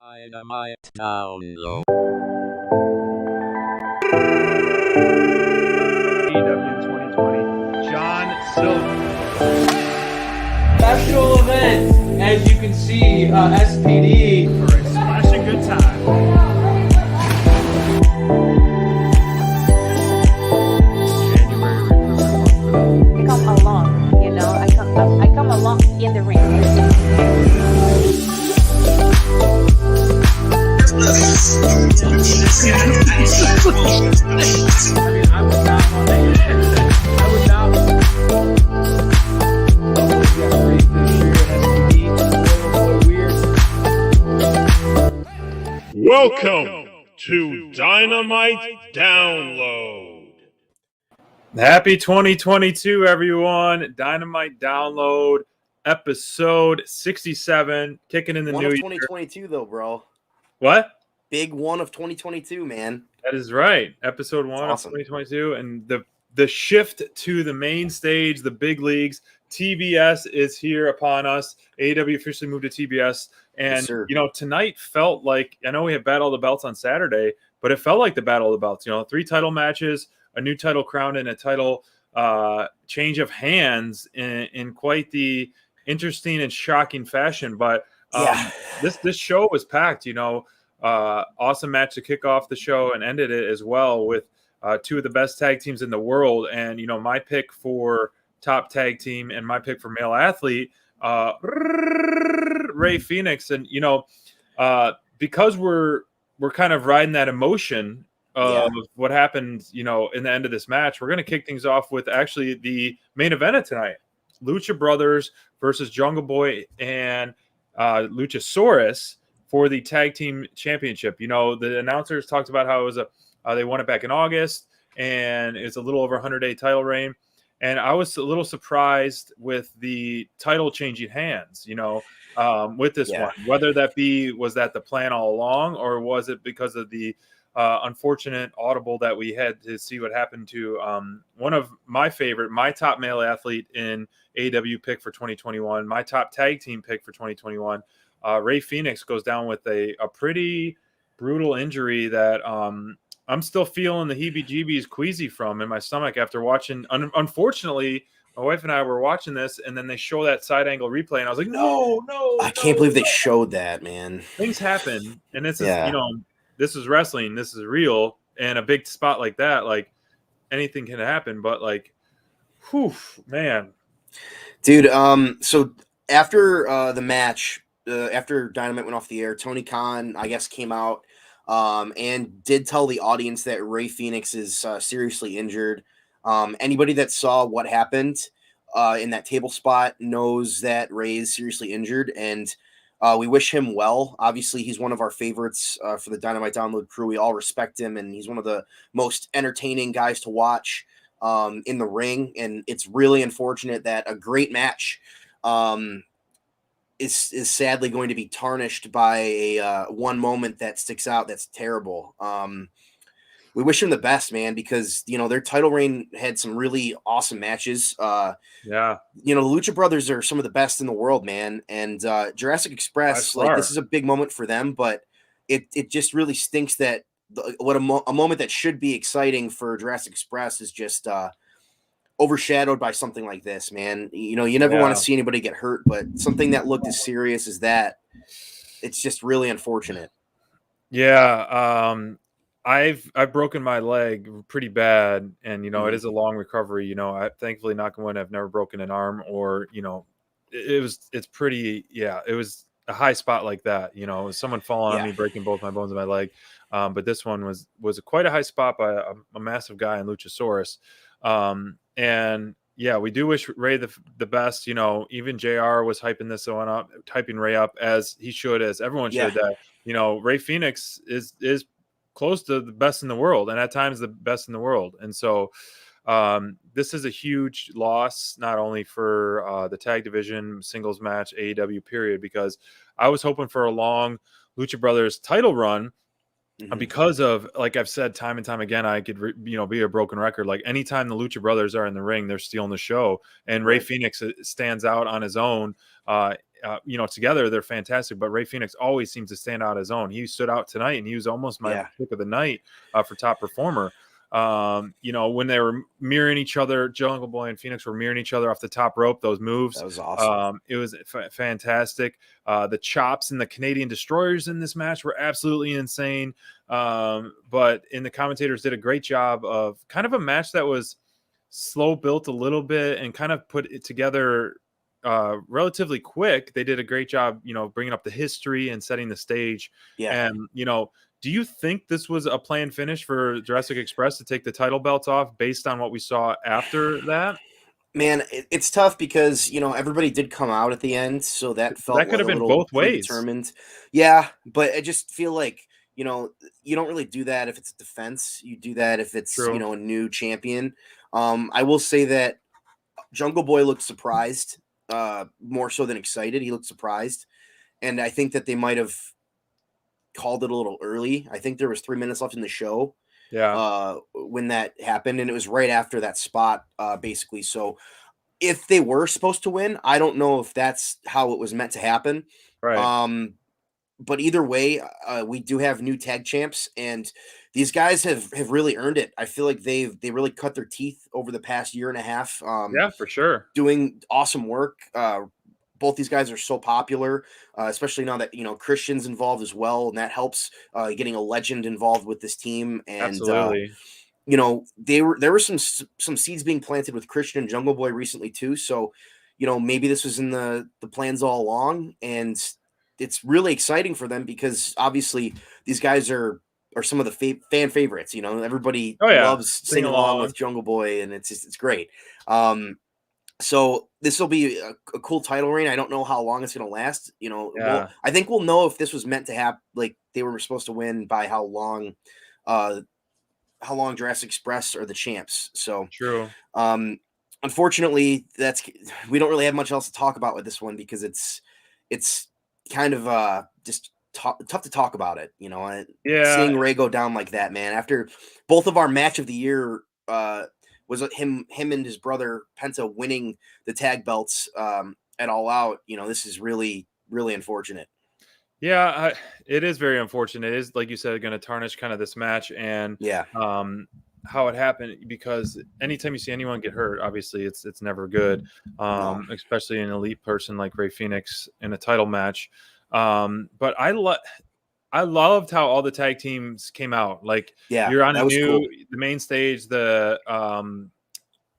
Dynamite download. AEW 2020, John Silver. Special event, as you can see, SPD. For a splashing good time. January recruitment month. I come along, I come along in the ring. I mean, I would not want to. I would not. Welcome to Dynamite Download. Happy 2022, everyone. Dynamite Download, episode 67, kicking in the One new of year. 2022, though, bro. What? Big one of 2022, man. That is right. Episode one awesome. of 2022. And the shift to the main stage, the big leagues, TBS is here upon us. AEW officially moved to TBS. And, Yes, tonight felt like, I know we had Battle of the Belts on Saturday, but it felt like the Battle of the Belts. 3 title matches, a new title crown, and a title change of hands in quite the interesting and shocking fashion. But this show was packed, awesome match to kick off the show and ended it as well with 2 of the best tag teams in the world. And, my pick for top tag team and my pick for male athlete, Ray Phoenix. And, because we're kind of riding that emotion of what happened, in the end of this match, we're going to kick things off with actually the main event of tonight. Lucha Brothers versus Jungle Boy and Luchasaurus for the tag team championship. The announcers talked about how it was they won it back in August, and it's a little over 100-day title reign. And I was a little surprised with the title changing hands, with this one, whether was that the plan all along, or was it because of the unfortunate audible that we had to see what happened to one of my top male athlete in AEW pick for 2021, my top tag team pick for 2021. Ray Phoenix goes down with a pretty brutal injury that I'm still feeling the heebie-jeebies queasy from in my stomach after watching. Unfortunately, my wife and I were watching this, and then they show that side angle replay, and I was like, no. I can't believe they showed that, man. Things happen, and this is, this is wrestling. This is real, and a big spot like that, like anything can happen. But whew, man, dude. So after the match, after Dynamite went off the air, Tony Khan, I guess, came out and did tell the audience that Ray Phoenix is seriously injured. Anybody that saw what happened in that table spot knows that Ray is seriously injured, and we wish him well. Obviously, he's one of our favorites for the Dynamite Download crew. We all respect him, and he's one of the most entertaining guys to watch in the ring, and it's really unfortunate that a great match is sadly going to be tarnished by a one moment that sticks out. That's terrible. We wish him the best, man, because their title reign had some really awesome matches. The Lucha Brothers are some of the best in the world, man, and Jurassic Express, this is a big moment for them, but it just really stinks that a moment that should be exciting for Jurassic Express is just overshadowed by something like this, man. You never want to see anybody get hurt, but something that looked as serious as that, it's just really unfortunate. I've broken my leg pretty bad, and it is a long recovery. I thankfully, knock on wood, I've never broken an arm, or it's pretty. It was a high spot like that. Someone falling on me, breaking both my bones in my leg. But this one was quite a high spot by a massive guy in Luchasaurus. And we do wish Ray the best. Even JR was hyping Ray up, as he should, as everyone should. That Ray Phoenix is close to the best in the world, and at times the best in the world. And so this is a huge loss, not only for the tag division, singles match, AEW period, because I was hoping for a long Lucha Brothers title run. Because of, like I've said time and time again, I could be a broken record. Like, anytime the Lucha Brothers are in the ring, they're stealing the show. And Ray Phoenix stands out on his own together they're fantastic. But Ray Phoenix always seems to stand out his own. He stood out tonight, and he was almost my pick of the night for top performer. When they were mirroring each other, Jungle Boy and Phoenix were mirroring each other off the top rope. Those moves, that was awesome. It was fantastic. The chops and the Canadian Destroyers in this match were absolutely insane. But the commentators did a great job of kind of a match that was slow built a little bit and kind of put it together relatively quick. They did a great job, bringing up the history and setting the stage. Yeah. And, do you think this was a planned finish for Jurassic Express to take the title belts off based on what we saw after that? Man, it's tough because everybody did come out at the end, so that felt that could have a been little both ways. Predetermined. Yeah, but I just feel like you don't really do that if it's a defense. You do that if it's True. A new champion. I will say that Jungle Boy looked surprised, more so than excited. He looked surprised, and I think that they might have called it a little early. I think there was 3 minutes left in the show. Yeah. When that happened, and it was right after that spot, basically. So if they were supposed to win, I don't know if that's how it was meant to happen. Right. But either way, we do have new tag champs, and these guys have really earned it. I feel like they really cut their teeth over the past year and a half. Yeah, for sure. Doing awesome work. Both these guys are so popular, especially now that Christian's involved as well, and that helps getting a legend involved with this team. And absolutely, there were some seeds being planted with Christian and Jungle Boy recently too. So, maybe this was in the plans all along, and it's really exciting for them because obviously these guys are some of the fan favorites. Everybody loves singing along with Jungle Boy, and it's great. So this will be a cool title reign. I don't know how long it's going to last. I think we'll know if this was meant to happen. Like they were supposed to win by how long Jurassic Express are the champs. So true. Unfortunately, we don't really have much else to talk about with this one because it's kind of just tough to talk about it. Seeing Ray go down like that, man. After both of our match of the year. Was him and his brother Penta winning the tag belts at All Out. This is really, really unfortunate. Yeah, it is very unfortunate. It is, like you said, going to tarnish kind of this match and how it happened, because anytime you see anyone get hurt, obviously it's never good, especially an elite person like Ray Phoenix in a title match. But I loved how all the tag teams came out. Like, you're on the main stage, the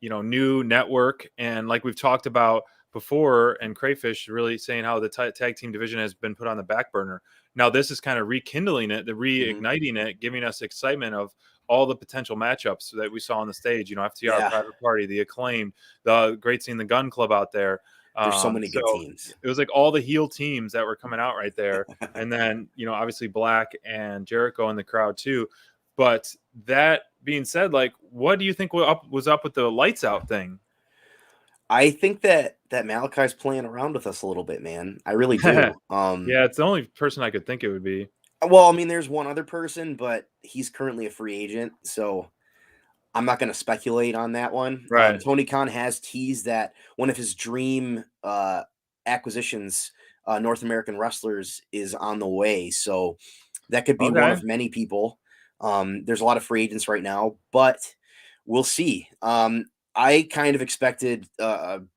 new network, and like we've talked about before, and Crayfish really saying how the tag team division has been put on the back burner. Now this is kind of rekindling it, reigniting it, giving us excitement of all the potential matchups that we saw on the stage. FTR, Private Party, the Acclaimed, the great seeing the Gun Club out there. There's so many good teams. It was like all the heel teams that were coming out right there. And then, obviously Black and Jericho in the crowd too. But that being said, like, what do you think was up with the lights out thing? I think that Malachi's playing around with us a little bit, man. I really do. Yeah, it's the only person I could think it would be. Well, I mean, there's one other person, but he's currently a free agent, so I'm not going to speculate on that one. Right. Tony Khan has teased that one of his dream acquisitions, North American wrestlers, is on the way. So that could be one of many people. There's a lot of free agents right now, but we'll see. I kind of expected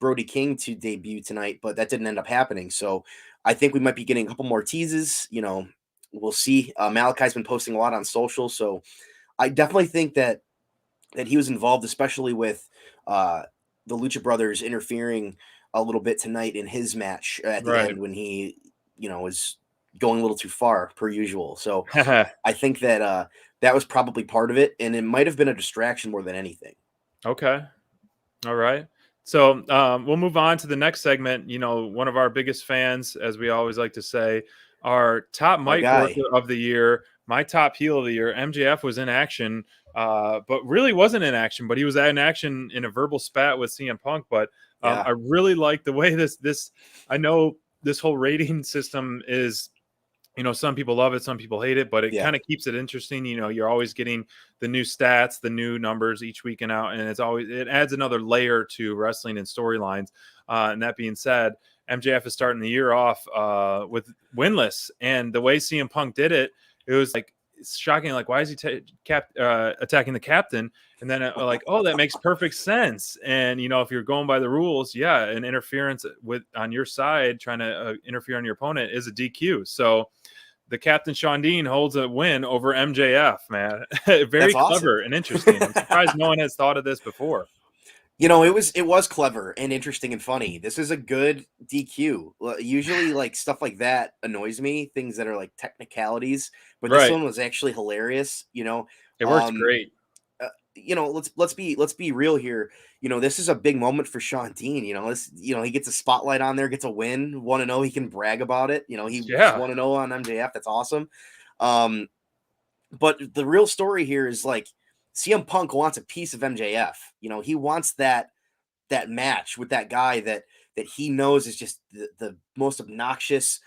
Brody King to debut tonight, but that didn't end up happening. So I think we might be getting a couple more teases. We'll see. Malachi's been posting a lot on social, so I definitely think that he was involved, especially with the Lucha Brothers interfering a little bit tonight in his match at the end when he, was going a little too far per usual. So I think that that was probably part of it, and it might have been a distraction more than anything. Okay. All right. So we'll move on to the next segment. One of our biggest fans, as we always like to say, our top mic worker of the year, my top heel of the year, MJF, was in action, but really wasn't in action, but he was in action in a verbal spat with CM Punk. But I really like the way this, I know this whole rating system is, some people love it, some people hate it, but it kind of keeps it interesting. You're always getting the new stats, the new numbers each week and out, and it adds another layer to wrestling and storylines. And that being said, MJF is starting the year off with winless, and the way CM Punk did it, it was like it's shocking. Like, why is he attacking the captain? And then like, oh, that makes perfect sense. And if you're going by the rules, yeah, an interference on your side trying to interfere on your opponent is a DQ. So the captain Sean Dean holds a win over MJF, man. Very clever and interesting. I'm surprised no one has thought of this before. It was clever and interesting and funny. This is a good DQ. Usually, like stuff like that annoys me. Things that are like technicalities, but this one was actually hilarious. It works great. Let's be real here. This is a big moment for Sean Dean. He gets a spotlight on there, gets a win, 1-0. He can brag about it. He 1-0 on MJF. That's awesome. But the real story here is like CM Punk wants a piece of MJF. He wants that match with that guy that he knows is just the most obnoxious,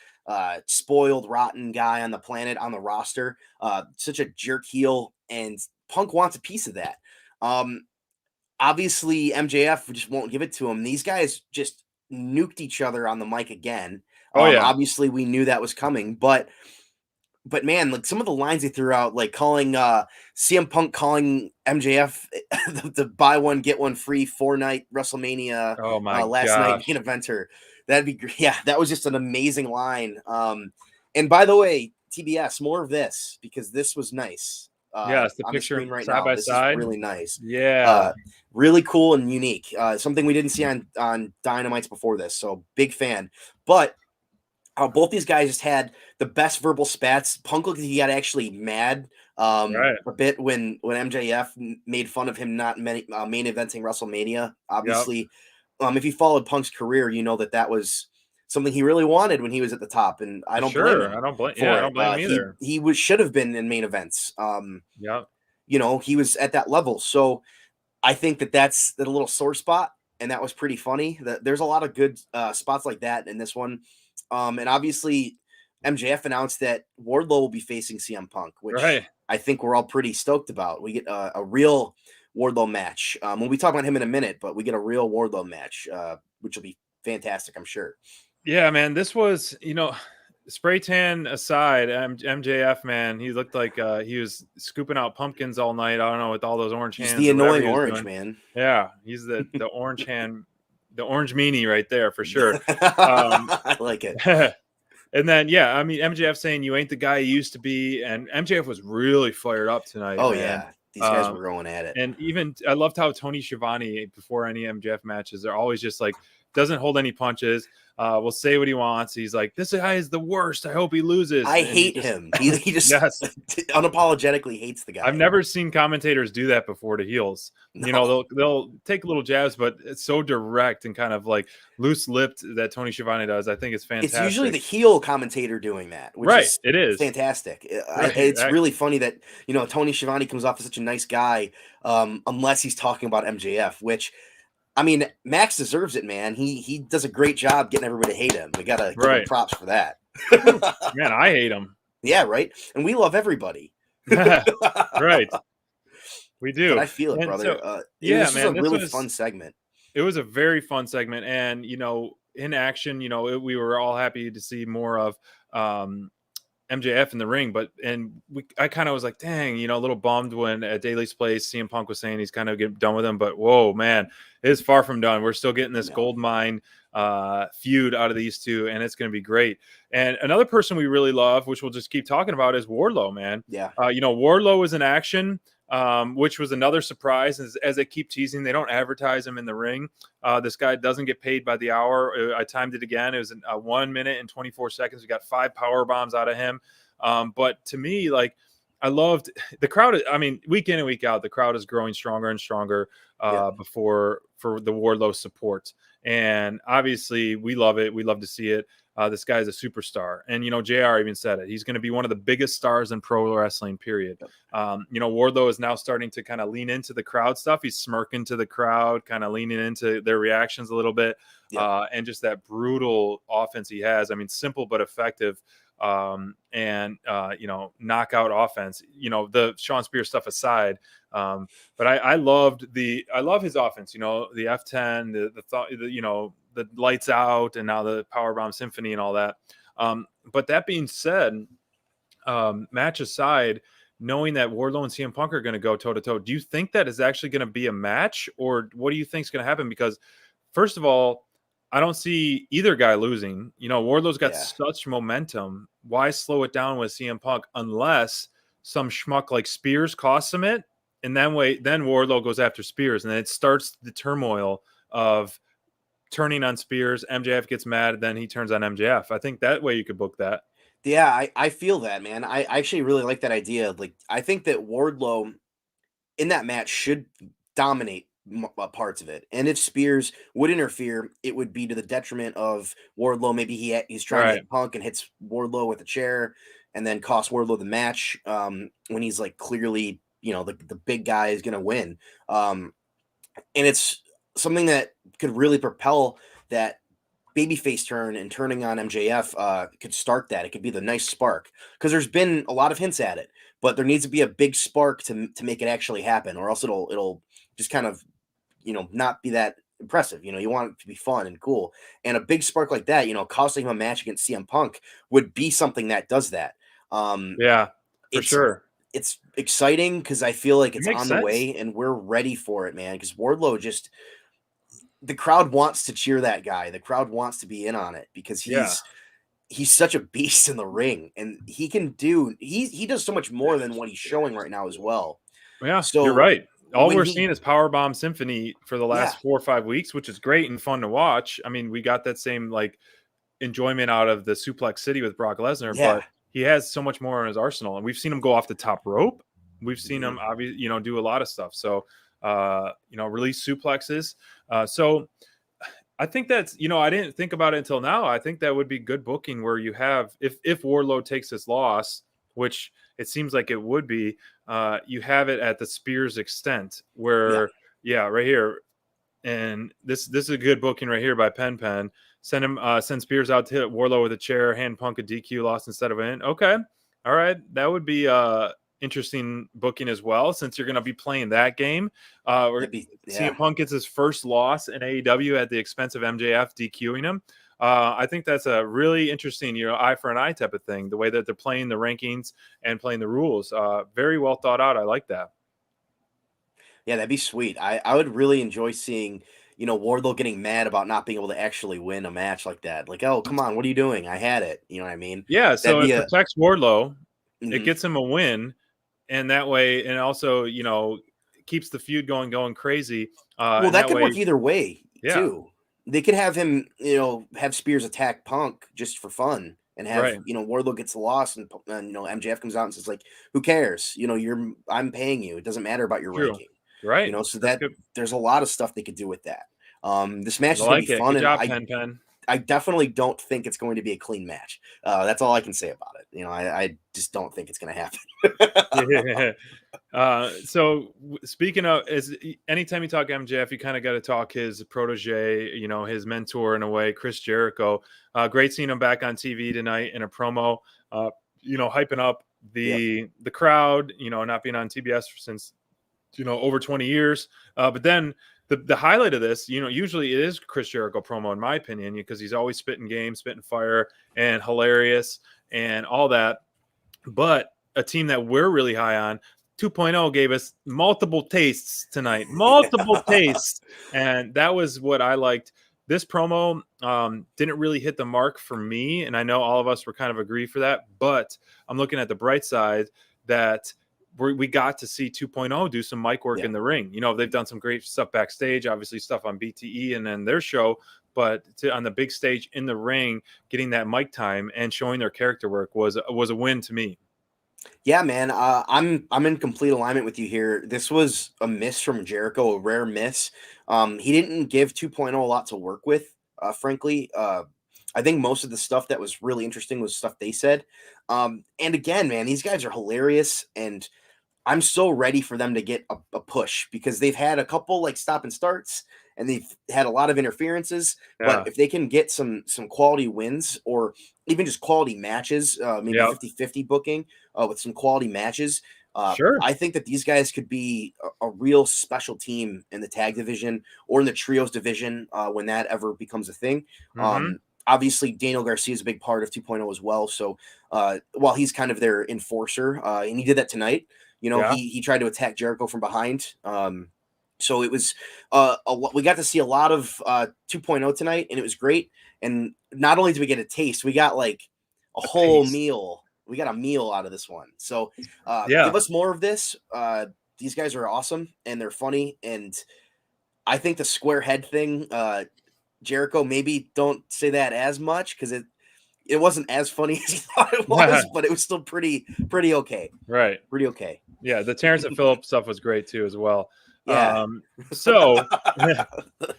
spoiled, rotten guy on the planet, on the roster. Such a jerk heel, and Punk wants a piece of that. Obviously, MJF just won't give it to him. These guys just nuked each other on the mic again. Obviously, we knew that was coming, but man, like some of the lines they threw out, like calling CM Punk calling MJF the buy one get one free 4-night WrestleMania last night main eventer. That'd be great. Yeah, that was just an amazing line. And by the way, TBS, more of this because this was nice. It's the picture the right side now. by This side. is really nice. Yeah, really cool and unique. Something we didn't see on Dynamites before this. So big fan. But both these guys just had the best verbal spats. Punk looked like he got actually mad a bit when MJF made fun of him not main eventing WrestleMania. Obviously, if you followed Punk's career, you know that was something he really wanted when he was at the top, and I don't blame him. I don't blame him either. He should have been in main events. He was at that level. So I think that's a little sore spot, and that was pretty funny. There's a lot of good spots like that in this one. And obviously, MJF announced that Wardlow will be facing CM Punk, which I think we're all pretty stoked about. We get a real Wardlow match. We'll be talking about him in a minute, but we get a real Wardlow match, which will be fantastic, I'm sure. Yeah, man, this was, spray tan aside, MJF, man, he looked like he was scooping out pumpkins all night. I don't know, with all those orange hands. He's the annoying orange, man. Yeah, he's the orange hand. The orange meanie right there for sure. I like it. And then, MJF saying you ain't the guy you used to be. And MJF was really fired up tonight. Oh, man. Yeah. These guys were going at it. And even I loved how Tony Schiavone, before any MJF matches, they're always just like, doesn't hold any punches. Will say what he wants. He's like, this guy is the worst. I hope he loses. I hate him. He just unapologetically hates the guy. I've never seen commentators do that before to heels. No. They'll take little jabs, but it's so direct and kind of like loose-lipped that Tony Schiavone does. I think it's fantastic. It's usually the heel commentator doing that, which it is fantastic. It's really funny that Tony Schiavone comes off as such a nice guy, unless he's talking about MJF, which. I mean, Max deserves it, man. He does a great job getting everybody to hate him. We gotta give him props for that. Man, I hate him. Yeah, right. And we love everybody. Right. We do. But I feel it, brother. So, this was a really fun segment. It was a very fun segment, and in action, we were all happy to see more of MJF in the ring, I kind of was like, dang, a little bummed when at Daly's place, CM Punk was saying he's kind of getting done with him, but whoa, man, it's far from done. We're still getting this gold mine feud out of these two, and it's going to be great. And another person we really love, which we'll just keep talking about, is Wardlow, man. Yeah. Wardlow was in action, which was another surprise. As they keep teasing, they don't advertise him in the ring. This guy doesn't get paid by the hour. I timed it again. It was 1 minute and 24 seconds. We got 5 power bombs out of him. But to me, like, I loved the crowd. I mean, week in and week out, the crowd is growing stronger and stronger for the Wardlow support. And obviously we love it. We love to see it. This guy is a superstar. And, JR even said it. He's going to be one of the biggest stars in pro wrestling, period. Wardlow is now starting to kind of lean into the crowd stuff. He's smirking to the crowd, kind of leaning into their reactions a little bit. And just that brutal offense he has. I mean, simple but effective. Knockout offense, the Sean Spears stuff aside. But I love his offense, the F10, the lights out and now the Powerbomb Symphony and all that. But that being said, match aside, knowing that Wardlow and CM Punk are going to go toe to toe, do you think that is actually going to be a match, or what do you think is going to happen? Because first of all, I don't see either guy losing. Wardlow's got such momentum. Why slow it down with CM Punk unless some schmuck like Spears costs him it? And then Wardlow goes after Spears, and then it starts the turmoil of turning on Spears. MJF gets mad, then he turns on MJF. I think that way you could book that. Yeah, I feel that, man. I actually really like that idea. Like, I think that Wardlow in that match should dominate parts of it. And if Spears would interfere, it would be to the detriment of Wardlow. Maybe he's trying to hit Punk and hits Wardlow with a chair and then cost Wardlow the match when he's like clearly, the big guy is going to win. And it's something that could really propel that babyface turn, and turning on MJF could start that. It could be the nice spark, because there's been a lot of hints at it, but there needs to be a big spark to make it actually happen, or else it'll just kind of not be that impressive. You want it to be fun and cool, and a big spark like that, costing him a match against CM Punk would be something that does that. For sure. It's exciting because I feel like it's on the sense. way, and we're ready for it, man. Because Wardlow the crowd wants to cheer that guy. The crowd wants to be in on it because he's such a beast in the ring, and he does so much more than what he's showing right now as well. Yeah, so you're right. All we're seeing is Powerbomb Symphony for the last 4 or 5 weeks, which is great and fun to watch. I mean, we got that same like enjoyment out of the Suplex City with Brock Lesnar, but he has so much more in his arsenal, and we've seen him go off the top rope. We've seen him obviously, do a lot of stuff. So, release suplexes. So I think that's, I didn't think about it until now. I think that would be good booking where you have, if Wardlow takes this loss, which it seems like it would be, you have it at the Spears extent where, right here. And this is a good booking right here by Pen. Send Spears out to hit Wardlow with a chair, hand Punk a DQ loss instead of an. Okay. All right. That would be interesting booking as well, since you're going to be playing that game. CM Punk gets his first loss in AEW at the expense of MJF DQing him. I think that's a really interesting, eye for an eye type of thing, the way that they're playing the rankings and playing the rules. Very well thought out. I like that. Yeah, that'd be sweet. I would really enjoy seeing, Wardlow getting mad about not being able to actually win a match like that. Like, oh, come on, what are you doing? I had it. You know what I mean? Yeah, so it protects Wardlow. It gets him a win. And that way, and also, keeps the feud going crazy. Well, that could work either way, too. They could have him, have Spears attack Punk just for fun, and have, Wardlow gets the loss, and MJF comes out and says, like, who cares? I'm paying you. It doesn't matter about your ranking. Right. So there's a lot of stuff they could do with that. This match is going to be fun. Good job, Pen. I definitely don't think it's going to be a clean match. That's all I can say about it. I just don't think it's going to happen. So speaking of, anytime you talk MJF, you kind of got to talk his protege, his mentor in a way, Chris Jericho. Great seeing him back on TV tonight in a promo, hyping up the crowd, not being on TBS since, over 20 years. But then the highlight of this, usually it is Chris Jericho promo, in my opinion, because he's always spitting game, spitting fire, and hilarious and all that. But a team that we're really high on, 2.0, gave us multiple tastes tonight, tastes. And that was what I liked. This promo didn't really hit the mark for me. And I know all of us were kind of agree for that, but I'm looking at the bright side that we got to see 2.0 do some mic work in the ring. They've done some great stuff backstage, obviously stuff on BTE and then their show, but on the big stage in the ring, getting that mic time and showing their character work was a win to me. Yeah, man. I'm in complete alignment with you here. This was a miss from Jericho, a rare miss. He didn't give 2.0 a lot to work with, frankly. I think most of the stuff that was really interesting was stuff they said. And again, man, these guys are hilarious, and I'm so ready for them to get a push, because they've had a couple like stop and starts, and they've had a lot of interferences. But if they can get some quality wins, or even just quality matches, maybe 50-50 booking with some quality matches, Sure. I think that these guys could be a real special team in the tag division or in the trios division when that ever becomes a thing. Mhm. Obviously, Daniel Garcia is a big part of 2.0 as well. So while he's kind of their enforcer, and he did that tonight, Yeah. he tried to attack Jericho from behind. So it was we got to see a lot of 2.0 tonight, and it was great. And not only did we get a taste, we got like a whole taste. meal. We got a meal out of this one. So Yeah. give us more of this. These guys are awesome and they're funny. And I think the square head thing, Jericho, maybe don't say that as much because it wasn't as funny as you thought it was, but it was still pretty okay. Right. Pretty okay. Yeah, the Terrence and Phillips stuff was great too as well. Yeah. So They're the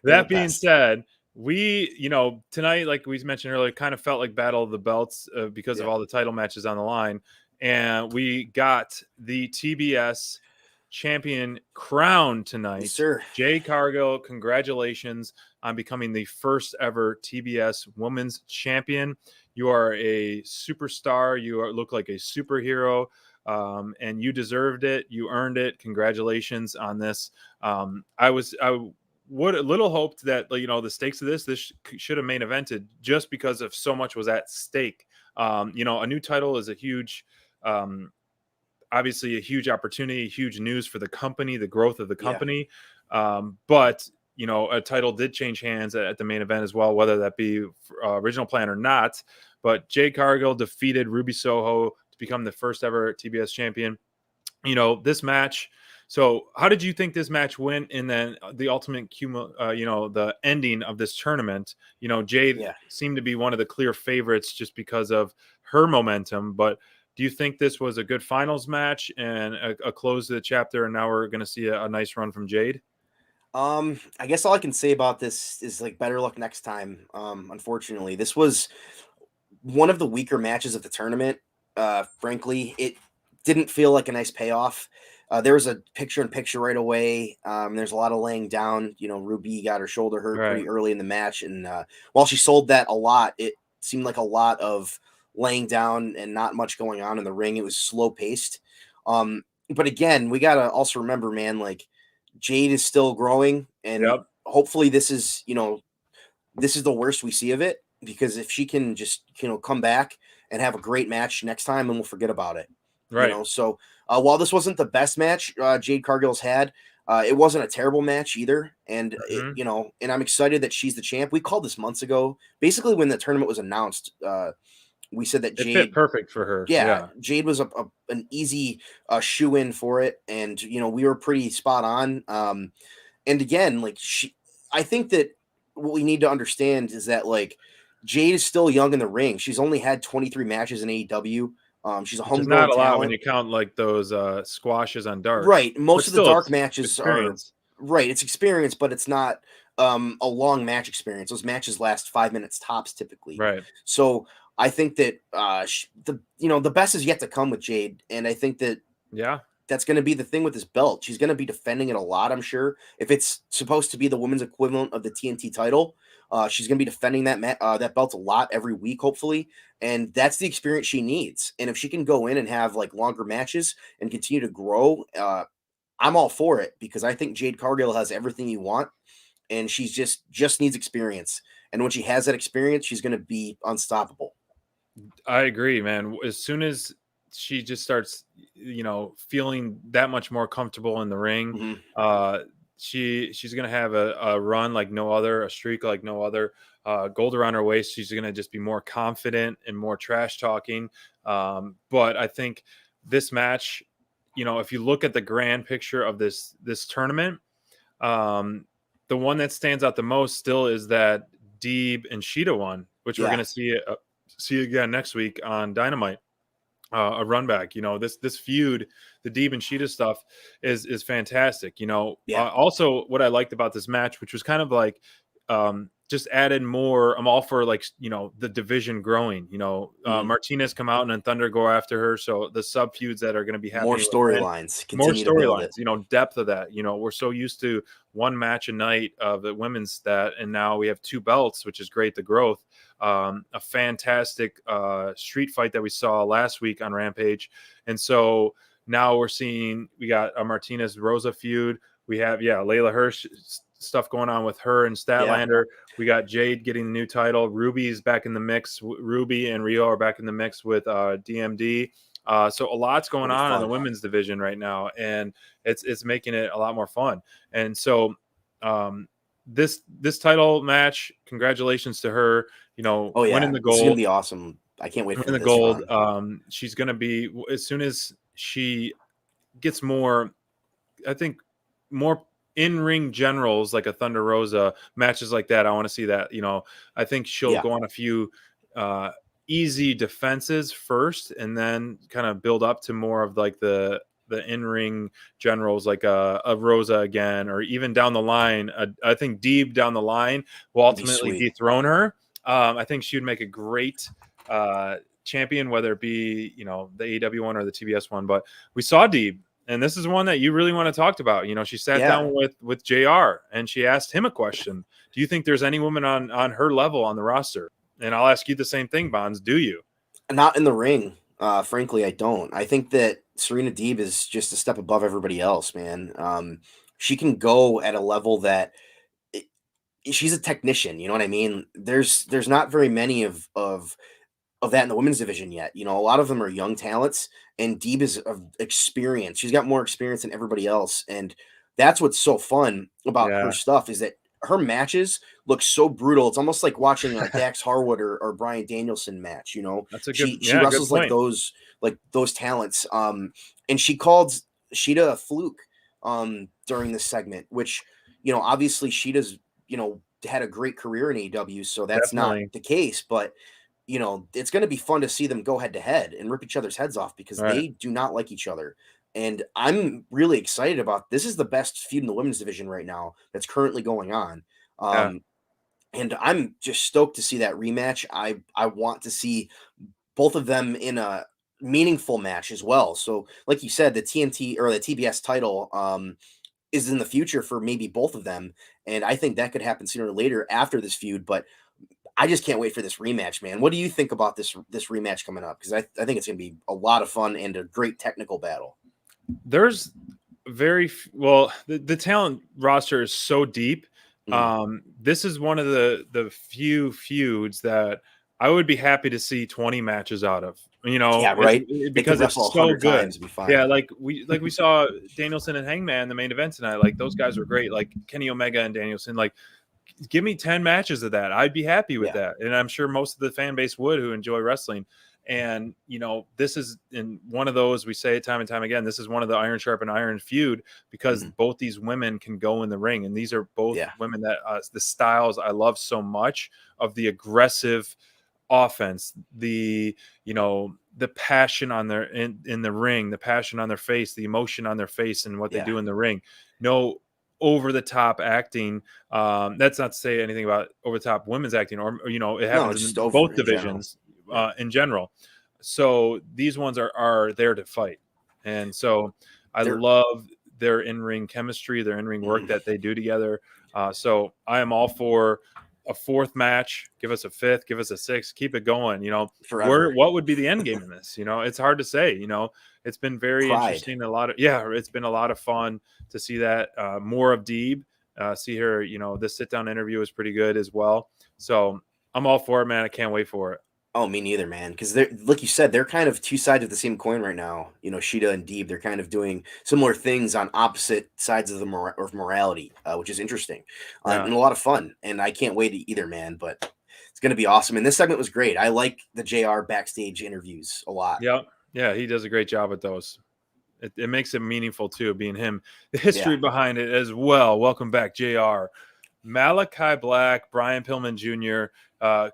that being best. said, we, tonight, like we mentioned earlier, kind of felt like Battle of the Belts because of Yeah. all the title matches on the line. And we got the TBS champion crowned tonight. Yes, sir. Jade Cargill, congratulations on becoming the first ever TBS women's champion. You are a superstar. Look like a superhero. And you deserved it. You earned it. Congratulations on this. I would a little hoped that the stakes of this should have main evented just because of so much was at stake. A new title is a huge, obviously a huge opportunity, huge news for the company, the growth of the company. But a title did change hands at the main event as well, whether that be original plan or not. But Jade Cargill defeated Ruby Soho to become the first ever TBS champion. This match. So how did you think this match went? And then the ultimate, the ending of this tournament, Jade seemed to be one of the clear favorites just because of her momentum. But do you think this was a good finals match and a close to the chapter? And now we're going to see a nice run from Jade? I guess all I can say about this is like better luck next time. Unfortunately, this was one of the weaker matches of the tournament. Frankly, it didn't feel like a nice payoff. There was a picture-in-picture right away. There's a lot of laying down. Ruby got her shoulder hurt pretty early in the match, and while she sold that a lot, it seemed like a lot of laying down and not much going on in the ring. It was slow-paced. But again, we gotta also remember, man, like Jade is still growing, and hopefully this is the worst we see of it. Because if she can just come back and have a great match next time, then we'll forget about it. Right. So while this wasn't the best match Jade Cargill's had, it wasn't a terrible match either. And and I'm excited that she's the champ. We called this months ago. Basically, when the tournament was announced, we said that Jade fit perfect for her. Yeah, Jade was an easy shoe in for it, and we were pretty spot on. And again, like I think that what we need to understand is that like Jade is still young in the ring. She's only had 23 matches in AEW. She's a homegrown not a lot talent. when you count like those squashes on dark. Right. Most of the dark matches experience. It's experience, but it's not a long match experience. Those matches last 5 minutes tops typically. Right. So I think that the best is yet to come with Jade, and I think that that's going to be the thing with this belt. She's going to be defending it a lot, I'm sure. If it's supposed to be the women's equivalent of the TNT title, she's going to be defending that belt a lot every week, hopefully. And that's the experience she needs. And if she can go in and have like longer matches and continue to grow, I'm all for it because I think Jade Cargill has everything you want, and she's just needs experience. And when she has that experience, she's going to be unstoppable. I agree, man. As soon as she just starts, feeling that much more comfortable in the ring, she's gonna have a run like no other, a streak like no other. Gold around her waist, she's gonna just be more confident and more trash talking. But I think this match, if you look at the grand picture of this tournament, the one that stands out the most still is that Deeb and Sheeta one, which we're gonna see again next week on Dynamite. A run back, this feud, the Deeb and Sheeta stuff is fantastic. Also what I liked about this match, which was kind of like just added more. I'm all for like the division growing. Martinez come out and then Thunder go after her. So the sub feuds that are going to be happening, more storylines, depth of that. We're so used to one match a night of the women's and now we have two belts, which is great. The growth. A fantastic street fight that we saw last week on Rampage. And so, now we got a Martinez Rosa feud. We have Layla Hirsch stuff going on with her and Statlander. We got Jade getting the new title. Ruby's back in the mix. Ruby and Rio are back in the mix with DMD. So a lot's going on in the women's division right now, and it's making it a lot more fun. And so this title match, congratulations to her. Winning the gold. It's gonna be awesome. I can't wait for the gold. She's gonna be, as soon as she gets more, I think, more in-ring generals like a Thunder Rosa, matches like that. I want to see that. I think she'll go on a few easy defenses first, and then kind of build up to more of like the in-ring generals, like a Rosa again, or even down the line. I think Deeb down the line will ultimately dethrone her. I think she would make a great champion, whether it be the AEW one or the TBS one. But we saw Deeb, and this is one that you really want to talk about. She sat down with JR, and she asked him a question. Do you think there's any woman on her level on the roster? And I'll ask you the same thing, Bonds. Do you? Not in the ring. Frankly, I don't. I think that Serena Deeb is just a step above everybody else, man. She can go at a level that she's a technician. You know what I mean? There's not very many of that in the women's division yet. A lot of them are young talents, and Deeb is of experience. She's got more experience than everybody else, and that's what's so fun about her stuff, is that her matches look so brutal. It's almost like watching a Dax Harwood or Bryan Danielson match. That's a good. She wrestles like those talents. And she called Sheeta a fluke during this segment, which obviously Sheeta's had a great career in AEW, so that's not the case. But it's going to be fun to see them go head to head and rip each other's heads off, because they do not like each other. And I'm really excited about this. Is the best feud in the women's division right now that's currently going on. And I'm just stoked to see that rematch. I want to see both of them in a meaningful match as well. So like you said, the TNT or the TBS title is in the future for maybe both of them. And I think that could happen sooner or later after this feud, but I just can't wait for this rematch, man. What do you think about this rematch coming up? Because I think it's going to be a lot of fun and a great technical battle. There's the talent roster is so deep. This is one of the few feuds that I would be happy to see 20 matches out of. Because it's so good. Like we saw Danielson and Hangman the main event tonight. Like, those guys were great. Like Kenny Omega and Danielson. Like, give me 10 matches of that. I'd be happy with that, and I'm sure most of the fan base would, who enjoy wrestling. And this is in one of those, we say it time and time again, this is one of the iron sharpen iron feud, because both these women can go in the ring, and these are both women that the styles I love so much, of the aggressive offense, the passion on their in the ring, the passion on their face, the emotion on their face, and what they do in the ring. No over the top acting. That's not to say anything about over the top women's acting, or it happens in both divisions. In general. So these ones are there to fight. And so I love their in-ring chemistry, their in-ring work that they do together. So I am all for a fourth match. Give us a fifth, give us a sixth, keep it going. Forever. What would be the end game in this? It's hard to say. It's been very interesting. It's been a lot of fun to see that. More of Deeb, see her, this sit-down interview is pretty good as well. So I'm all for it, man. I can't wait for it. Oh, me neither, man. Because they're, like you said, they're kind of two sides of the same coin right now. Sheeta and Deeb, they're kind of doing similar things on opposite sides of the morality, which is interesting and a lot of fun. And I can't wait either, man. But it's going to be awesome. And this segment was great. I like the JR backstage interviews a lot. Yeah, he does a great job with those. It makes it meaningful too, being him. The history behind it as well. Welcome back, JR. Malachi Black, Brian Pillman Jr.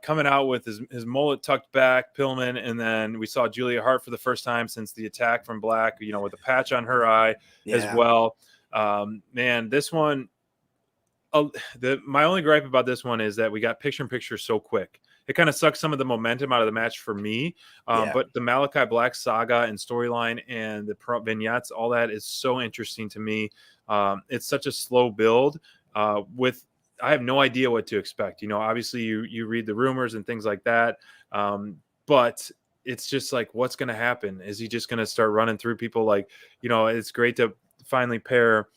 Coming out with his mullet tucked back, Pillman, and then we saw Julia Hart for the first time since the attack from Black, with a patch on her eye as well. Man, this one, my only gripe about this one is that we got picture-in-picture so quick. It kind of sucks some of the momentum out of the match for me. But the Malachi Black saga and storyline and the vignettes, all that is so interesting to me. It's such a slow build I have no idea what to expect. Obviously you read the rumors and things like that. But it's just like, what's going to happen? Is he just going to start running through people? Like, it's great to finally pair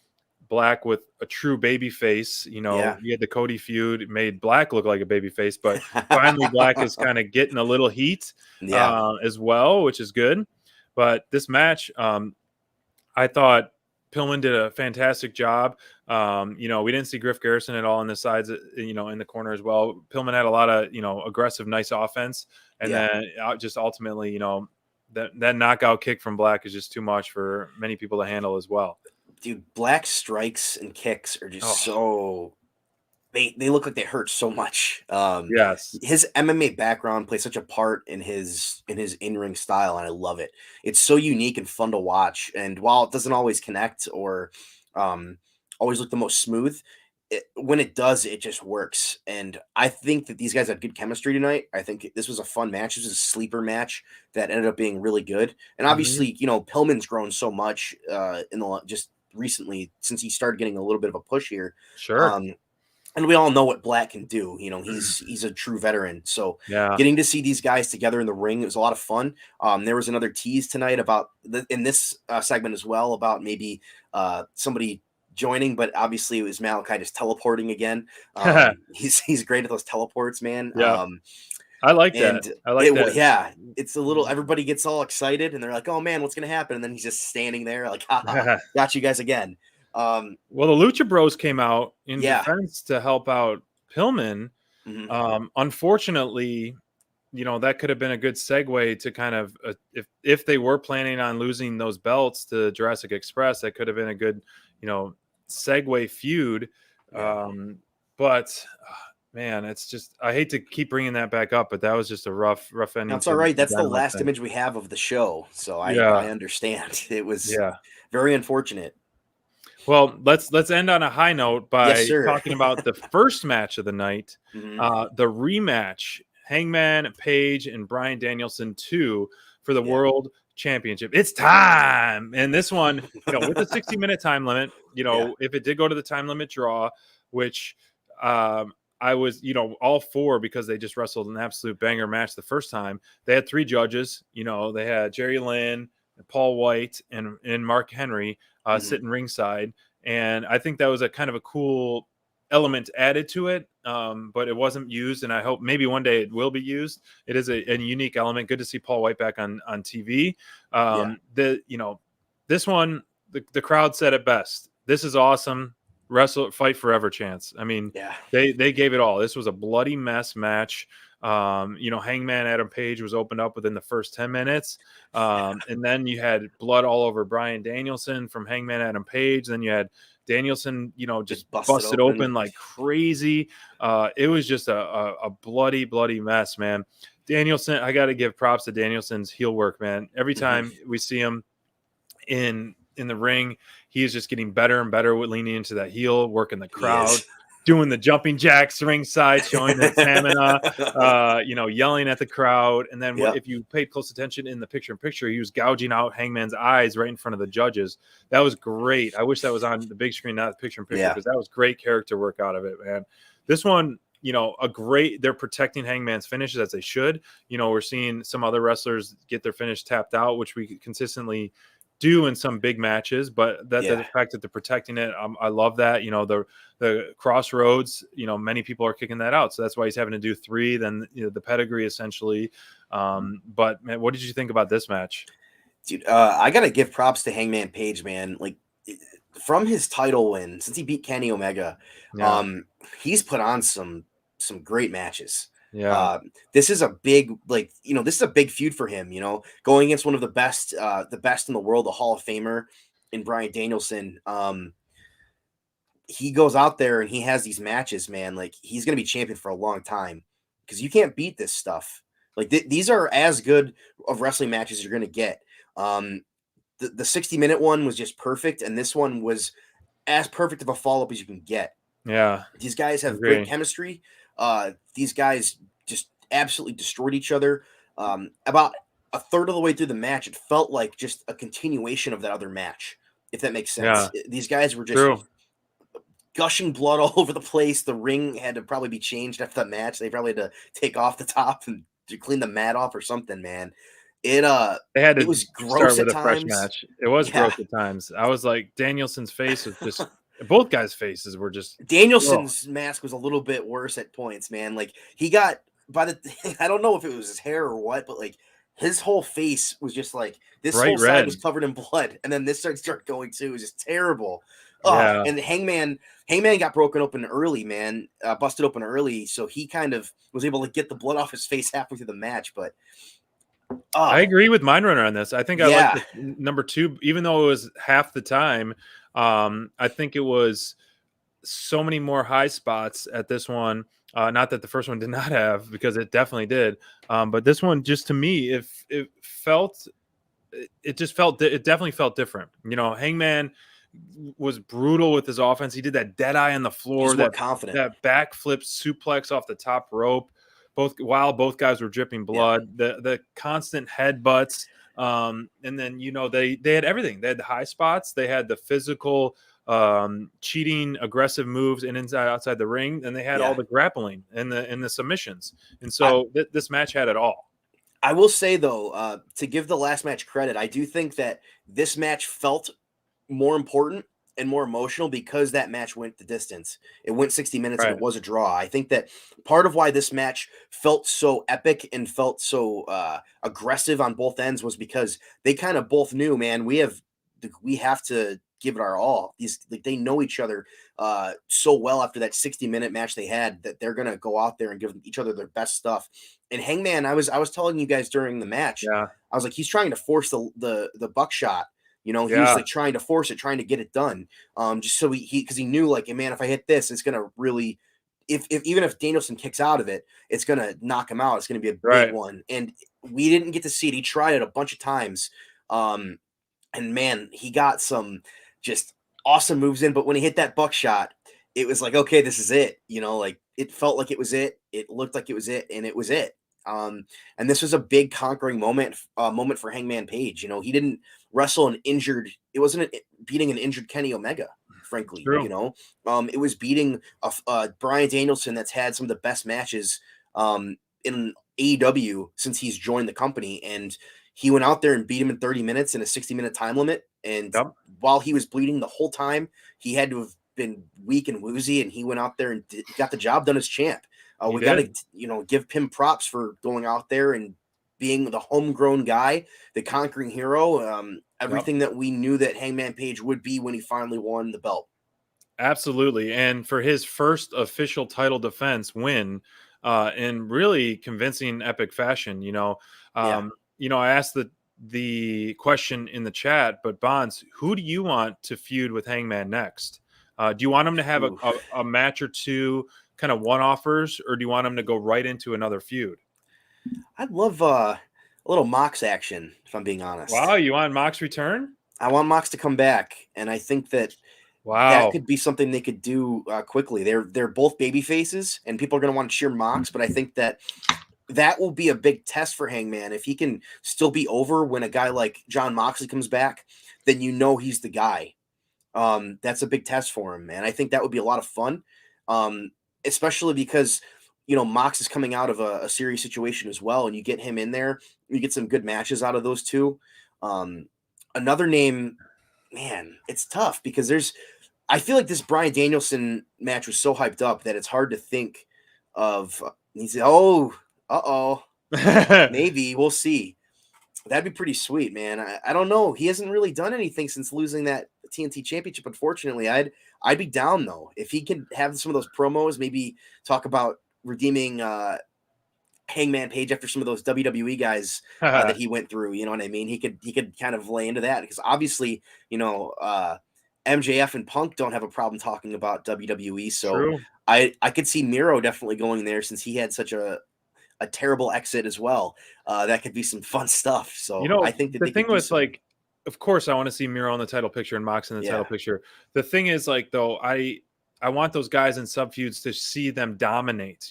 Black with a true baby face. You had the Cody feud, it made Black look like a baby face, but finally Black is kind of getting a little heat as well, which is good. But this match, I thought Pillman did a fantastic job. We didn't see Griff Garrison at all on the sides, in the corner as well. Pillman had a lot of, aggressive, nice offense. And then just ultimately, that knockout kick from Black is just too much for many people to handle as well. Dude, Black strikes and kicks are just so they look like they hurt so much. Yes. His MMA background plays such a part in his in-ring style, and I love it. It's so unique and fun to watch. And while it doesn't always connect or always look the most smooth, when it does, it just works. And I think that these guys had good chemistry tonight. I think this was a fun match. This was a sleeper match that ended up being really good. And obviously, Pillman's grown so much just recently since he started getting a little bit of a push here. Sure. And we all know what Black can do. He's a true veteran. So getting to see these guys together in the ring, it was a lot of fun. There was another tease tonight in this segment as well about maybe somebody joining, but obviously it was Malachi just teleporting again. He's great at those teleports, man. Yeah. I like that. That. Yeah, it's a little. Everybody gets all excited, and they're like, "Oh man, what's gonna happen?" And then he's just standing there, like, "Ha, got you guys again." Well, the Lucha Bros came out in defense to help out Pillman. Unfortunately, that could have been a good segue to kind of if they were planning on losing those belts to Jurassic Express, that could have been a good segue feud. But man, it's just, I hate to keep bringing that back up, but that was just a rough ending. That's all right. That's the last image we have of the show, so I understand. It was very unfortunate. Well, let's end on a high note by talking about the first match of the night, the rematch, Hangman Page and Bryan Danielson 2 for the World Championship. It's time. And this one, with the 60-minute time limit, if it did go to the time limit draw, which I was, all for, because they just wrestled an absolute banger match the first time. They had 3 judges. They had Jerry Lynn, Paul White, and Mark Henry sitting ringside. And I think that was a kind of a cool element added to it, but it wasn't used. And I hope maybe one day it will be used. It is a unique element. Good to see Paul White back on TV. This one, the crowd said it best. This is awesome. Fight forever chance. I mean, they gave it all. This was a bloody mess match. Hangman Adam Page was opened up within the first 10 minutes. And then you had blood all over Bryan Danielson from Hangman Adam Page. Then you had Danielson, just busted open like crazy. It was just a bloody, bloody mess, man. Danielson, I got to give props to Danielson's heel work, man. Every time we see him in the ring, he is just getting better and better with leaning into that heel, working the crowd, doing the jumping jacks ringside, showing the stamina, yelling at the crowd. And then if you paid close attention in the picture-in-picture, he was gouging out Hangman's eyes right in front of the judges. That was great. I wish that was on the big screen, not the picture-in-picture, because that was great character work out of it, man. This one, they're protecting Hangman's finishes as they should. We're seeing some other wrestlers get their finish tapped out, which we consistently do in some big matches, but the fact that they're protecting it, I love that. The crossroads, many people are kicking that out, so that's why he's having to do 3. Then the pedigree essentially. But man, what did you think about this match, dude? I gotta give props to Hangman Page, man. Like from his title win, since he beat Kenny Omega, he's put on some great matches. This is a big, this is a big feud for him, going against one of the best in the world, the Hall of Famer in Bryan Danielson. He goes out there and he has these matches, man. Like, he's going to be champion for a long time, because you can't beat this stuff. Like these are as good of wrestling matches as you're going to get. The 60-minute one was just perfect. And this one was as perfect of a follow-up as you can get. Yeah. These guys have great chemistry. These guys just absolutely destroyed each other. About a third of the way through the match, it felt like just a continuation of that other match, if that makes sense. These guys were just gushing blood all over the place. The ring had to probably be changed after that match. They probably had to take off the top and to clean the mat off or something, man. It They had it to was start gross with at a fresh times. match. It was Yeah. gross at times. I was like, Danielson's face was just both guys' faces were just Danielson's mask was a little bit worse at points, man. Like he got by the I don't know if it was his hair or what, but like his whole face was just like this bright whole side was red. covered in blood, and then this started going too. It was just terrible. Yeah. And Hangman got broken open early, man, busted open early, so he kind of was able to get the blood off his face halfway through the match. But I agree with Mindrunner on this. I think I like yeah, the number 2, even though it was half the time. I think it was so many more high spots at this one. Not that the first one did not have, because it definitely did. But this one, just to me, if it felt, it just felt, it definitely felt different. You know, Hangman was brutal with his offense. He did that dead eye on the floor, he's more confident. that backflip suplex off the top rope, while both guys were dripping blood. The constant headbutts, and then they had everything. They had the high spots, they had the physical, cheating, aggressive moves and inside outside the ring, and they had all the grappling and the submissions. And so this match had it all. I will say though, to give the last match credit, I do think that this match felt more important and more emotional because that match went the distance. It went 60 minutes and it was a draw. I think that part of why this match felt so epic and felt so aggressive on both ends was because they kind of both knew, man, we have to give it our all. They know each other so well after that 60-minute match they had that they're gonna go out there and give each other their best stuff. And Hangman, I was telling you guys during the match, I was like, he's trying to force the buckshot. You know, he was like trying to force it, trying to get it done. Just so because he knew, like, man, if I hit this, it's gonna really, if even if Danielson kicks out of it, it's gonna knock him out. It's gonna be a big one. And we didn't get to see it. He tried it a bunch of times. And man, he got some just awesome moves in. But when he hit that buckshot, it was like, okay, this is it. You know, like it felt like it was it. It looked like it was it, and it was it. And this was a big conquering moment for Hangman Page. You know, he didn't wrestle an injured. It wasn't beating an injured Kenny Omega, frankly. True. You know, it was beating Bryan Danielson that's had some of the best matches in AEW since he's joined the company, and he went out there and beat him in 30 minutes in a 60-minute time limit. And while he was bleeding the whole time, he had to have been weak and woozy, and he went out there and got the job done as champ. We got to, give him props for going out there and being the homegrown guy, the conquering hero, everything that we knew that Hangman Page would be when he finally won the belt. Absolutely. And for his first official title defense win, in really convincing epic fashion, I asked the question in the chat, but Bonds, who do you want to feud with Hangman next? Do you want him to have a match or two, kind of one-offers, or do you want him to go right into another feud? I'd love a little Mox action, if I'm being honest. Wow, you want Mox return? I want Mox to come back, and I think that that could be something they could do quickly. They're both baby faces, and people are going to want to cheer Mox, but I think that will be a big test for Hangman. If he can still be over when a guy like John Moxley comes back, then he's the guy. That's a big test for him, man. I think that would be a lot of fun, especially because Mox is coming out of a serious situation as well, and you get him in there, you get some good matches out of those two. Another name, man, it's tough because I feel like this Bryan Danielson match was so hyped up that it's hard to think of. Maybe we'll see. That'd be pretty sweet, man. I don't know. He hasn't really done anything since losing that TNT championship. Unfortunately, I'd be down though if he can have some of those promos. Maybe talk about redeeming Hangman Page after some of those WWE guys that he went through. You know what I mean? He could kind of lay into that because obviously, MJF and Punk don't have a problem talking about WWE. So True. I could see Miro definitely going there since he had such a terrible exit as well. That could be some fun stuff. So I think that the thing was like, of course, I want to see Miro in the title picture and Mox in the title picture. The thing is, like, though, I want those guys in sub feuds to see them dominate.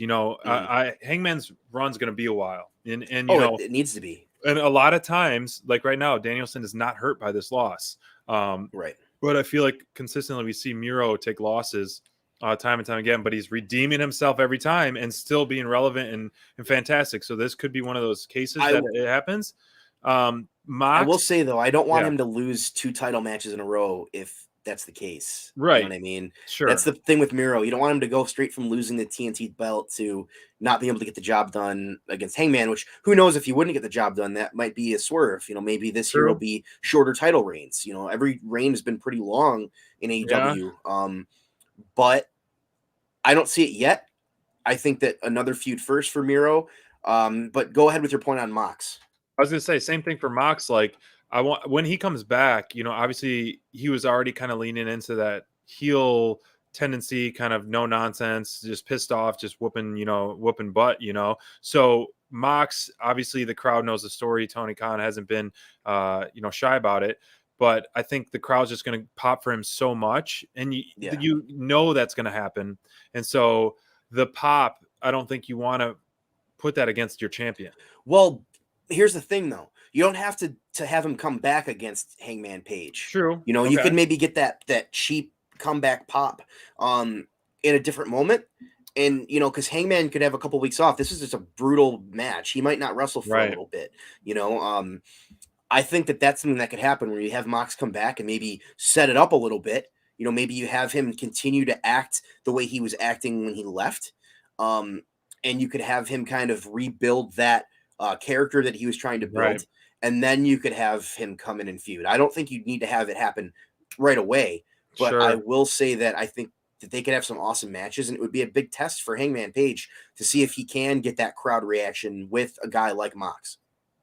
Hangman's run's going to be a while, and it needs to be. And a lot of times, like right now, Danielson is not hurt by this loss. Right. But I feel like consistently we see Miro take losses time and time again, but he's redeeming himself every time and still being relevant and fantastic. So this could be one of those cases that it happens. I will Mox, say though, I don't want yeah, him to lose 2 title matches in a row if that's the case. You know right, what I mean? That's sure, the thing with Miro. You don't want him to go straight from losing the TNT belt to not being able to get the job done against Hangman, which who knows if he wouldn't get the job done, that might be a swerve. You know, maybe this year will true, be shorter title reigns. You know, every reign has been pretty long in yeah. AEW. But I don't see it yet. I think that another feud first for Miro. But go ahead with your point on Mox. I was gonna say same thing for Mox. Like I want when he comes back, obviously he was already kind of leaning into that heel tendency, kind of no nonsense, just pissed off, just whooping butt. So Mox, obviously the crowd knows the story. Tony Khan hasn't been shy about it. But I think the crowd's just going to pop for him so much, and Yeah. you know that's going to happen. And so the pop, I don't think you want to put that against your champion. Well, here's the thing though. You don't have to have him come back against Hangman Page. True. You know, you Okay. could maybe get that cheap comeback pop in a different moment. And because Hangman could have a couple weeks off. This is just a brutal match. He might not wrestle for a Right. little bit. I think that that's something that could happen where you have Mox come back and maybe set it up a little bit. Maybe you have him continue to act the way he was acting when he left. And you could have him kind of rebuild that character that he was trying to build. Right. And then you could have him come in and feud. I don't think you'd need to have it happen right away. But Sure. I will say that I think that they could have some awesome matches, and it would be a big test for Hangman Page to see if he can get that crowd reaction with a guy like Mox.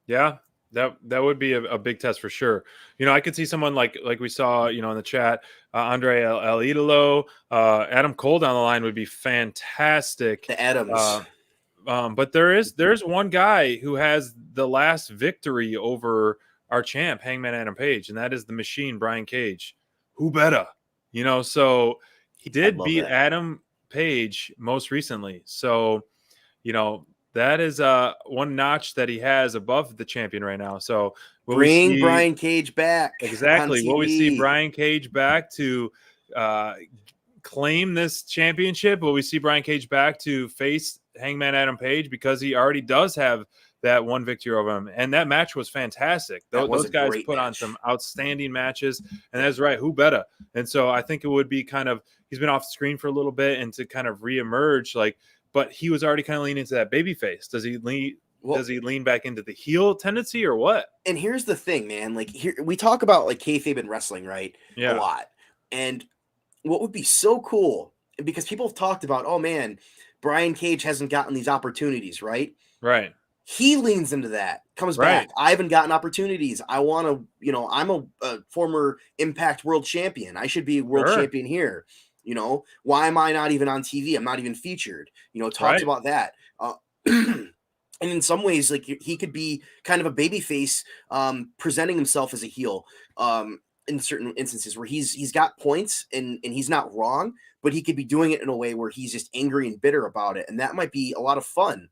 Yeah, that would be a big test for sure. I could see someone like we saw, in the chat, Andre El Idolo, Adam Cole down the line would be fantastic. The Adams. But there's one guy who has the last victory over our champ, Hangman Adam Page, and that is the Machine, Brian Cage. Who better? So he did love beat that. Adam Page most recently. So, that is one notch that he has above the champion right now. So Bring Brian Cage back. Exactly. On Will we see TV. Brian Cage back to claim this championship? Will we see Brian Cage back to face Hangman Adam Page, because he already does have that one victory over him, and that match was fantastic. Those guys put on some outstanding matches, and that's right. Who better? And so I think it would be kind of, he's been off the screen for a little bit, and to kind of reemerge, but he was already kind of leaning into that baby face. Does he lean back into the heel tendency or what? And here's the thing, man. Here we talk about kayfabe in wrestling, right? Yeah. A lot. And what would be so cool, because people have talked about, oh man, Brian Cage hasn't gotten these opportunities, right? Right. He leans into that, comes back. I haven't gotten opportunities. I want to, I'm a former Impact World Champion. I should be world champion here. Why am I not even on TV? I'm not even featured. Talks about that. And in some ways, he could be kind of a babyface, presenting himself as a heel, in certain instances where he's got points and he's not wrong, but he could be doing it in a way where he's just angry and bitter about it. And that might be a lot of fun.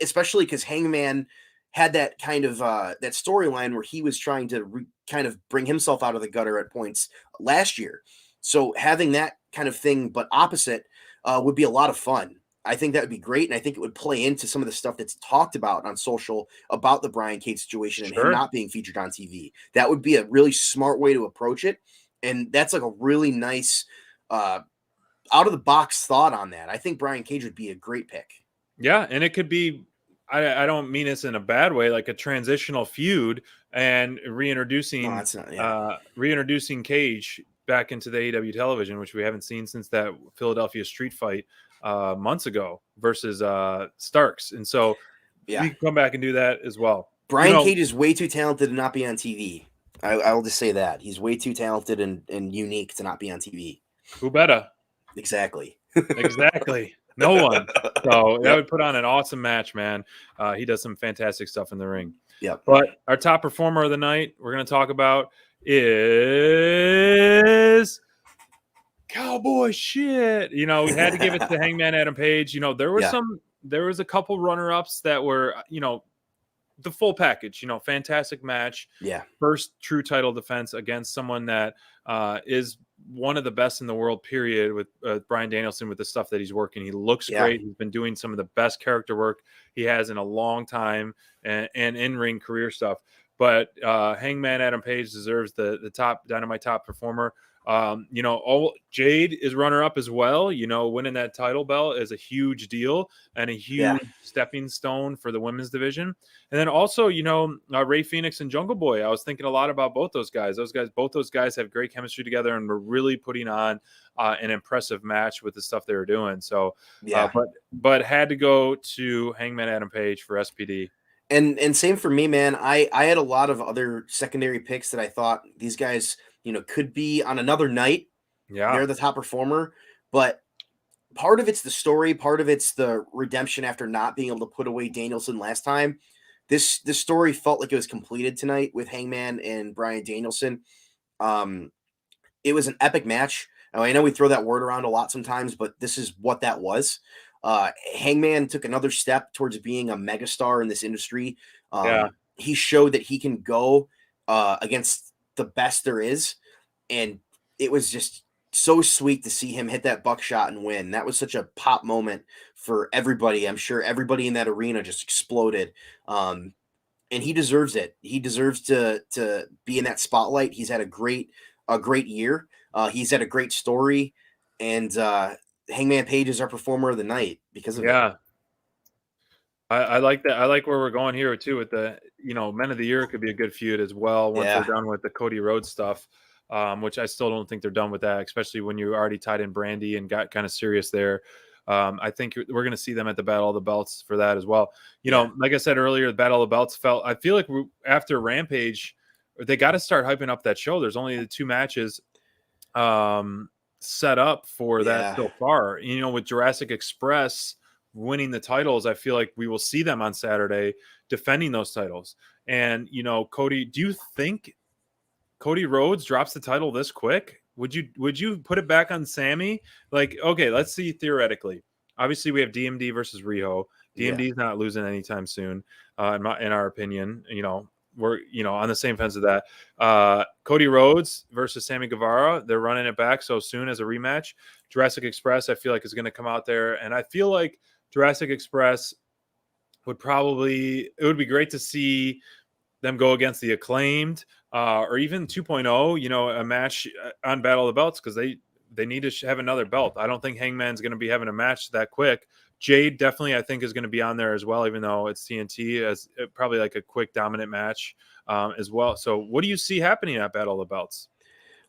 Especially because Hangman had that kind of that storyline where he was trying to kind of bring himself out of the gutter at points last year. So having that kind of thing, but opposite, would be a lot of fun. I think that would be great, and I think it would play into some of the stuff that's talked about on social about the Brian Cage situation and him not being featured on TV. That would be a really smart way to approach it, and that's a really nice out-of-the-box thought on that. I think Brian Cage would be a great pick. Yeah, and it could be, I don't mean this in a bad way, like a transitional feud and reintroducing reintroducing Cage back into the AEW television, which we haven't seen since that Philadelphia street fight months ago versus Starks. And so we can come back and do that as well. Brian Cage is way too talented to not be on TV. I will just say that. He's way too talented and unique to not be on TV. Who better? Exactly. Exactly. No one. So that would put on an awesome match, man. He does some fantastic stuff in the ring. Yep. But our top performer of the night we're going to talk about is Cowboy Shit. We had to give it to Hangman Adam Page. There was a couple runner-ups that were, the full package, fantastic match. Yeah. First true title defense against someone that is one of the best in the world, period, with Bryan Danielson with the stuff that he's working. He looks great. He's been doing some of the best character work he has in a long time, and in-ring career stuff. But Hangman Adam Page deserves the top Dynamite top performer. Jade is runner-up as well. Winning that title belt is a huge deal and a huge stepping stone for the women's division. And then also, Ray Phoenix and Jungle Boy. I was thinking a lot about both those guys. Both those guys have great chemistry together, and were really putting on an impressive match with the stuff they were doing. So, but had to go to Hangman Adam Page for SPD. And same for me, man. I had a lot of other secondary picks that I thought these guys, could be on another night. Yeah. They're the top performer, but part of it's the story, part of it's the redemption after not being able to put away Danielson last time. This story felt like it was completed tonight with Hangman and Bryan Danielson. It was an epic match. I know we throw that word around a lot sometimes, but this is what that was. Hangman took another step towards being a megastar in this industry. He showed that he can go against the best there is, and it was just so sweet to see him hit that buckshot and win. That was such a pop moment for everybody. I'm sure everybody in that arena just exploded. And he deserves it. He deserves to be in that spotlight. He's had a great year. He's had a great story, and Hangman Page is our performer of the night because of it. I like that. I like where we're going here too with the, Men of the Year could be a good feud as well once they're done with the Cody Rhodes stuff, which I still don't think they're done with that, especially when you already tied in Brandy and got kind of serious there. I think we're going to see them at the Battle of the Belts for that as well. Like I said earlier, the Battle of the Belts I feel like after Rampage, they got to start hyping up that show. There's only the 2 matches set up for that so far. With Jurassic Express winning the titles, I feel like we will see them on Saturday defending those titles. And Cody, do you think Cody Rhodes drops the title this quick? Would you put it back on Sammy? Like, okay, let's see theoretically. Obviously, we have DMD versus Riho. DMD is not losing anytime soon, in our opinion. We're on the same fence as that. Cody Rhodes versus Sammy Guevara. They're running it back so soon as a rematch. Jurassic Express, I feel like, is going to come out there, and I feel like Jurassic Express it would be great to see them go against the Acclaimed, or even 2.0, a match on Battle of the Belts, because they need to have another belt. I don't think Hangman's going to be having a match that quick. Jade definitely, I think, is going to be on there as well, even though it's TNT, as probably like a quick dominant match as well. So what do you see happening at Battle of the Belts?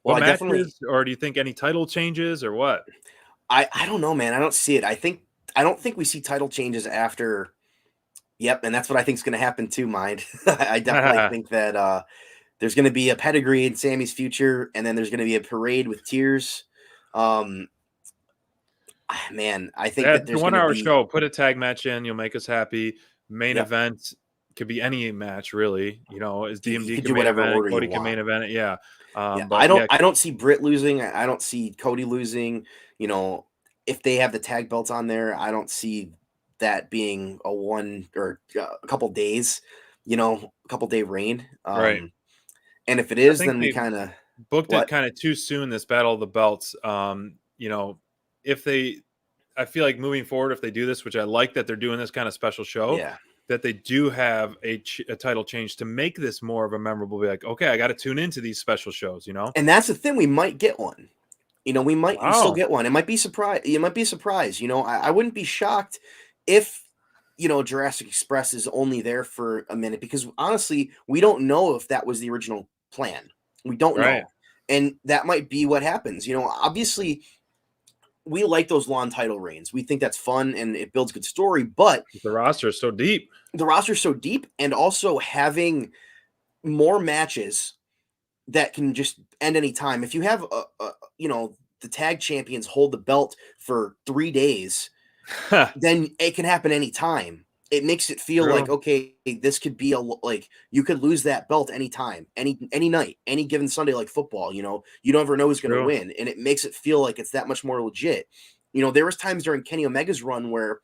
Well, what matches, or do you think any title changes or what? I don't know, man. I don't see it. I don't think we see title changes after. Yep, and that's what I think is going to happen too, Mind. I definitely think that there's going to be a pedigree in Sammy's future, and then there's going to be a parade with tears. Man, I think that there's a 1-hour show. Put a tag match in, you'll make us happy. Main event could be any match, really. Is DMD can main event, Cody can main event it. Yeah. I don't see Britt losing. I don't see Cody losing. If they have the tag belts on there, I don't see that being a one or a couple days, a couple day reign. Right. And if it is, then we kind of booked it kind of too soon, this Battle of the Belts. I feel like moving forward, if they do this, which I like that they're doing this kind of special show, that they do have a title change to make this more of a memorable, be like, okay, I got to tune into these special shows, And that's the thing. We might get one. We might still get one. It might be surprised. You might be surprised. I wouldn't be shocked if, Jurassic Express is only there for a minute, because honestly, we don't know if that was the original plan. We don't know. And that might be what happens. Obviously, we like those long title reigns. We think that's fun and it builds good story, but the roster is so deep. And also having more matches that can just end any time. If you have the tag champions hold the belt for 3 days, then it can happen anytime. It makes it feel like, okay, this could be you could lose that belt anytime, any night, any given Sunday, like football. You never know who's going to win, and it makes it feel like it's that much more legit. There was times during Kenny Omega's run where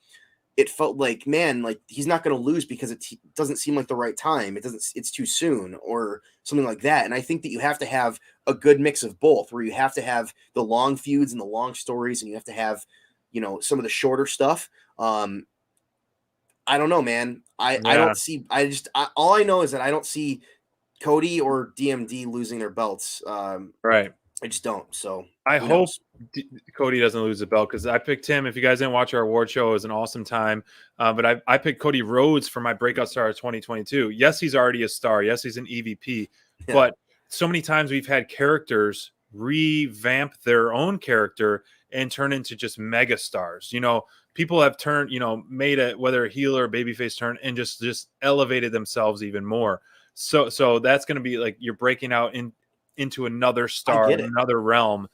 it felt like, man, like he's not going to lose because it doesn't seem like the right time. It's too soon or something like that. And I think that you have to have a good mix of both, where you have to have the long feuds and the long stories, and you have to have, some of the shorter stuff. I don't know, man. I don't see, all I know is that I don't see Cody or DMD losing their belts. Right. I just don't. So I who hope knows? Cody doesn't lose the belt, because I picked him. If you guys didn't watch our award show, it was an awesome time. But I picked Cody Rhodes for my breakout star of 2022. Yes, he's already a star. Yes, he's an EVP. Yeah. But so many times we've had characters revamp their own character and turn into just mega stars. People have turned, made a, whether a heel or a babyface turn, and just elevated themselves even more. So that's going to be like you're breaking out into another star, another realm.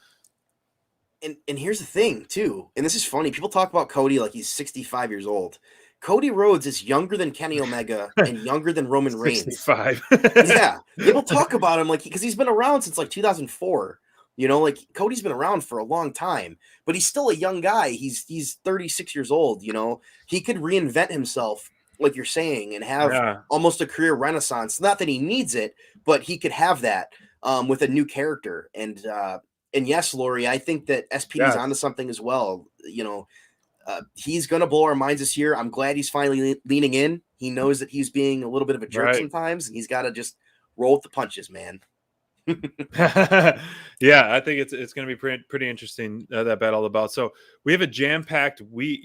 And here's the thing too, and this is funny. People talk about Cody like he's 65 years old. Cody Rhodes is younger than Kenny Omega and younger than Roman Reigns. 65. Yeah, people talk about him like because he's been around since like 2004. Like Cody's been around for a long time, but he's still a young guy. He's 36 years old. He could reinvent himself, like you're saying, and have almost a career renaissance. Not that he needs it, but he could have that with a new character. And yes, Lori, I think that SPD is onto something as well. He's going to blow our minds this year. I'm glad he's finally leaning in. He knows that he's being a little bit of a jerk sometimes, and he's got to just roll with the punches, man. Yeah, I think it's going to be pretty interesting, that battle about. So we have a jam-packed week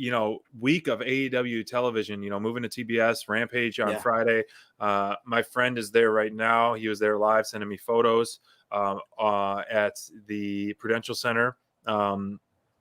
of AEW television, moving to TBS, Rampage on Friday. My friend is there right now. He was there live sending me photos at the Prudential Center.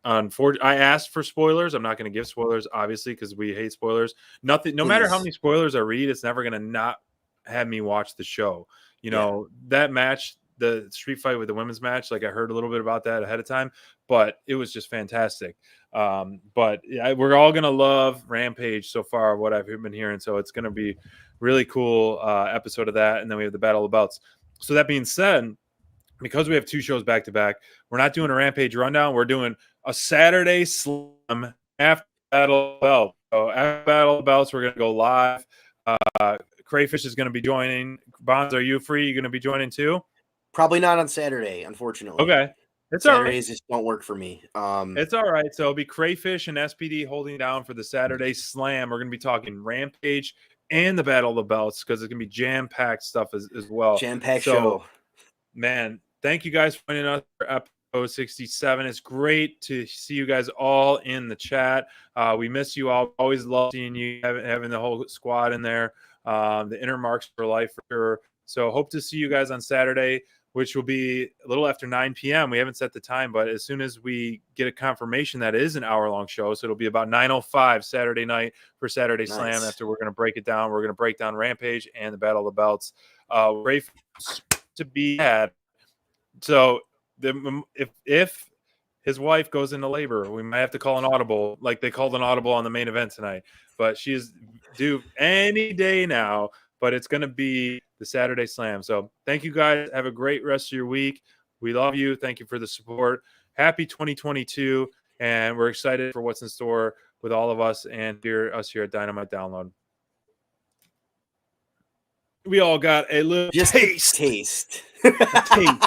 Unfortunately, I asked for spoilers. I'm not going to give spoilers, obviously, because we hate spoilers. No matter how many spoilers I read, it's never going to not have me watch the show. That match, the street fight with the women's match, like I heard a little bit about that ahead of time, but it was just fantastic. But we're all going to love Rampage so far, what I've been hearing. So it's going to be really cool episode of that. And then we have the Battle of Belts. So that being said, because we have two shows back to back, we're not doing a Rampage rundown. We're doing a Saturday Slam after Battle of Belts. So after Battle of Belts, we're going to go live. Crayfish is going to be joining. Bonds, are you free? You going to be joining too? Probably not on Saturday, unfortunately. Okay. It's Saturdays just don't work for me. It's all right. So it'll be Crayfish and SPD holding down for the Saturday Slam. We're going to be talking Rampage and the Battle of the Belts, because it's going to be jam-packed stuff as well. Jam-packed show. Man, thank you guys for joining us for episode 67. It's great to see you guys all in the chat. We miss you all. Always love seeing you, having the whole squad in there. The inner marks for life for sure. So hope to see you guys on Saturday, which will be a little after 9 p.m. We haven't set the time, but as soon as we get a confirmation that it is an hour-long show, so it'll be about 9:05 Saturday night for Saturday Slam. After we're going to break it down, we're going to break down Rampage and the Battle of the Belts. Great to be had. So if his wife goes into labor, we might have to call an audible, like they called an audible on the main event tonight. But she's due any day now. But it's going to be the Saturday Slam. So thank you guys. Have a great rest of your week. We love you. Thank you for the support. Happy 2022. And we're excited for what's in store with all of us and us here at Dynamite Download. We all got a little taste. Taste. Taste.